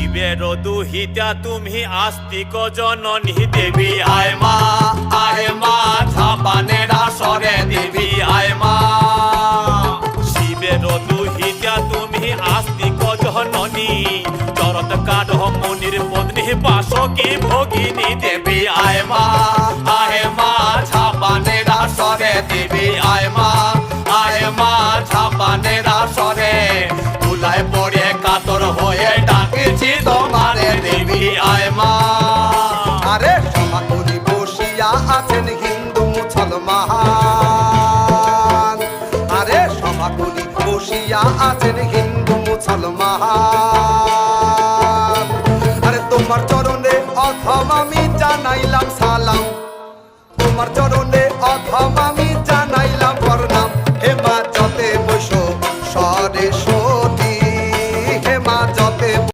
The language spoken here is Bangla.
শিবের দুহিতা তুমি আস্তিক জননী দেবী আয় মা ঝাপানের আসরে দেবী আয় মা। শিবের দুহিতা তুমি আস্তিক জননী চরত কাঠ মুনির পত্নী বাসকি ভগিনী দেবী আয় মা ঝাপানের আসরে দেবী আয় মা ঝাপানের আসরে তুলায় পড়ে কাতর হয়ে ডাকেছি তোমারে দেবী আয় মা। আরে সভা করি বসিয়া আছেন হিন্দু মুসলমান, আরে সভা করি বসিয়া আছেন হিন্দু মুসলমান। আরে তোমার চরণে অথম আমি জানাইলাম সালাম, তোমার চরণে অথম আমি জানাইলাম প্রণাম। হে মা যতে